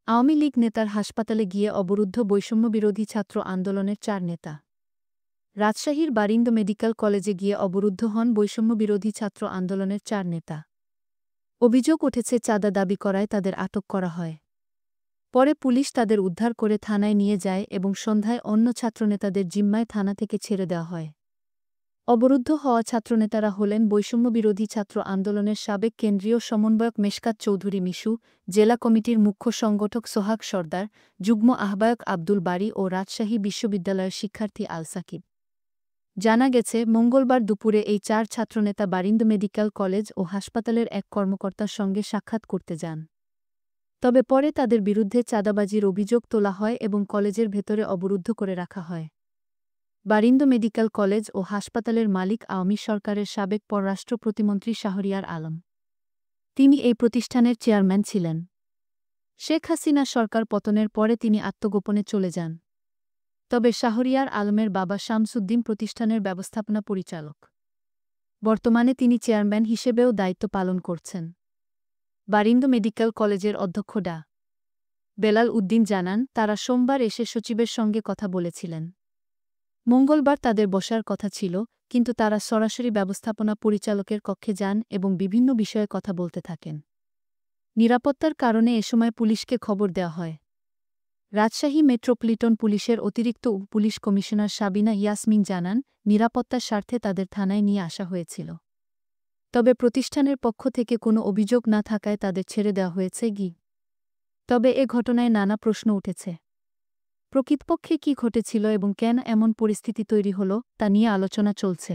আওয়ামী লীগ নেতার হাসপাতালে গিয়ে অবরুদ্ধ বৈষম্যবিরোধী ছাত্র আন্দোলনের ৪ নেতা। রাজশাহীর বারিন্দ মেডিকেল কলেজে গিয়ে অবরুদ্ধ হন বৈষম্যবিরোধী ছাত্র আন্দোলনের ৪ নেতা। অভিযোগ উঠেছে চাঁদা দাবি করায় তাদের আটক করা হয়। পরে পুলিশ তাদের উদ্ধার করে থানায় নিয়ে যায় এবং সন্ধ্যায় অন্য ছাত্রনেতাদের জিম্মায় থানা থেকে ছেড়ে দেওয়া হয়। অবরুদ্ধ হওয়া ছাত্রনেতারা হলেন বৈষম্যবিরোধী ছাত্র আন্দোলনের সাবেক কেন্দ্রীয় সমন্বয়ক মেশকাত চৌধুরী মিশু, জেলা কমিটির মুখ্য সংগঠক সোহাগ সর্দার, যুগ্ম আহ্বায়ক আব্দুল বারী ও রাজশাহী বিশ্ববিদ্যালয়ের শিক্ষার্থী আল সাকিব। জানা গেছে, মঙ্গলবার দুপুরে এই ৪ ছাত্রনেতা বারিন্দ মেডিকেল কলেজ ও হাসপাতালের এক কর্মকর্তার সঙ্গে সাক্ষাৎ করতে যান। তবে পরে তাদের বিরুদ্ধে চাঁদাবাজির অভিযোগ তোলা হয় এবং কলেজের ভেতরে অবরুদ্ধ করে রাখা হয়। বারিন্দ মেডিকেল কলেজ ও হাসপাতালের মালিক আওয়ামী সরকারের সাবেক পররাষ্ট্র প্রতিমন্ত্রী শাহরিয়ার আলম। তিনি এই প্রতিষ্ঠানের চেয়ারম্যান ছিলেন। শেখ হাসিনা সরকার পতনের পরে তিনি আত্মগোপনে চলে যান। তবে শাহরিয়ার আলমের বাবা শামসুদ্দিন প্রতিষ্ঠানের ব্যবস্থাপনা পরিচালক। বর্তমানে তিনি চেয়ারম্যান হিসেবেও দায়িত্ব পালন করছেন। বারিন্দ মেডিকেল কলেজের অধ্যক্ষ ডা. বেলাল উদ্দিন জানান, তারা সোমবার এসে সচিবের সঙ্গে কথা বলেছিলেন। মঙ্গলবার তাদের বসার কথা ছিল, কিন্তু তারা সরাসরি ব্যবস্থাপনা পরিচালকের কক্ষে যান এবং বিভিন্ন বিষয়ে কথা বলতে থাকেন। নিরাপত্তার কারণে এসময় পুলিশকে খবর দেওয়া হয়। রাজশাহী মেট্রোপলিটন পুলিশের অতিরিক্ত পুলিশ কমিশনার সাবিনা ইয়াসমিন জানান, নিরাপত্তার স্বার্থে তাদের থানায় নিয়ে আসা হয়েছিল। তবে প্রতিষ্ঠানের পক্ষ থেকে কোনো অভিযোগ না থাকায় তাদের ছেড়ে দেওয়া হয়েছে। তবে এ ঘটনায় নানা প্রশ্ন উঠেছে। প্রকৃতপক্ষে কী ঘটেছিল এবং কেন এমন পরিস্থিতি তৈরি হল, তা নিয়ে আলোচনা চলছে।